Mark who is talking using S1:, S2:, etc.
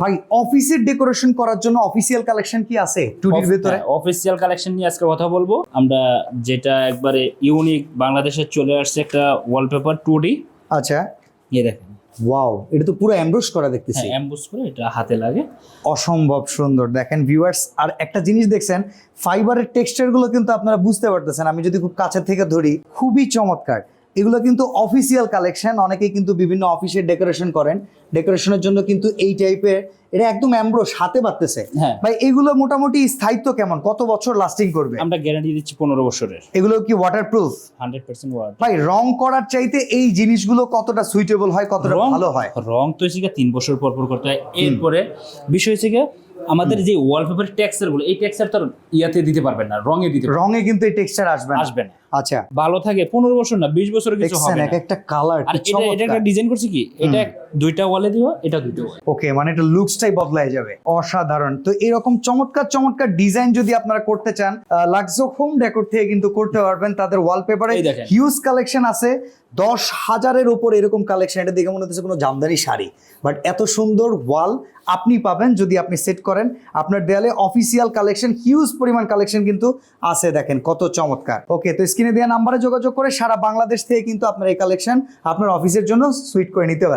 S1: ভাই অফিসের ডেকোরেশন করার জন্য অফিসিয়াল কালেকশন কি আছে টুডির ভিতরে?
S2: অফিসিয়াল কালেকশন নিয়ে আজকে কথা বলবো আমরা, যেটা একবারে ইউনিক বাংলাদেশে চলে আসছে একটা ওয়ালপেপার 2D।
S1: আচ্ছা,
S2: এই দেখেন,
S1: ওয়াও, এটা তো পুরো এমব্রোস করা দেখতেছি।
S2: হ্যাঁ এমবোস করে এটা হাতে লাগে।
S1: অসম্ভব সুন্দর। দেখেন ভিউয়ার্স, আর একটা জিনিস দেখছেন, ফাইবারের টেক্সচার গুলো কিন্তু আপনারা বুঝতে পারতেছেন। আমি যদি খুব কাছে থেকে ধরি, খুবই চমৎকার। এগুলো কিন্তু অফিসিয়াল কালেকশন। অনেকেই কিন্তু বিভিন্ন অফিসের ডেকোরেশন করেন, ডেকোরেশনের জন্য কিন্তু এই টাইপের, এটা একদম এমব্রোস হাতে বাঁধতেছে।
S2: হ্যাঁ
S1: ভাই এগুলো মোটামুটি স্থায়িত্ব কেমন, কত বছর লাস্টিং করবে?
S2: আমরা গ্যারান্টি দিচ্ছি 15 বছরের,
S1: এগুলো কি ওয়াটারপ্রুফ?
S2: 100% ওয়াট।
S1: ভাই রং করার চাইতে এই জিনিসগুলো কতটা সুইটেবল হয়, কতটা ভালো হয়?
S2: রং তো হচ্ছে 3 বছর পর পর করতে হয়। এরপরে বিষয় হচ্ছে আমাদের যে ওয়ালপেপার টেক্সচার গুলো, এই টেক্সচার তো ইয়াতে দিতে পারবেন না, রঙে দিতে পারবেন।
S1: রঙে কিন্তু এই টেক্সচার আসবে না।
S2: আসবে না।
S1: আচ্ছা,
S2: ভালো থাকে 15 বছর না 20 বছর কিছু হবে
S1: দেখছেন
S2: না।
S1: এক একটা কালার
S2: আর এটা একটা ডিজাইন করছি কি, এটা দুইটা ওয়ালে দিও, এটা দুইটা ওয়ালে।
S1: ওকে, মানে এটা লুকসটাই বদলায় যাবে। অসাধারণ। তো এরকম চমৎকার চমৎকার ডিজাইন যদি আপনারা করতে চান, লাক্সো হোম ডেকোর থেকে কিন্তু করতে পারবেন। তাদের ওয়ালপেপারে
S2: এই দেখেন।
S1: হিউজ কালেকশন আছে, 10,000-এর উপর এরকম কালেকশন। এটা দেখে মনে হচ্ছে কোনো জামদানি শাড়ি, বাট এত সুন্দর ওয়াল আপনি পাবেন যদি আপনি সেট করেন আপনার দেয়ালে। অফিসিয়াল কালেকশন, হিউজ পরিমাণ কালেকশন কিন্তু আছে। দেখেন কত চমৎকার। ওকে, তো স্ক্রিনে দেওয়া নাম্বারে যোগাযোগ করে সারা বাংলাদেশ থেকে কিন্তু আপনার এই কালেকশন আপনার অফিসের জন্য সুইট করে নিতে পারেন।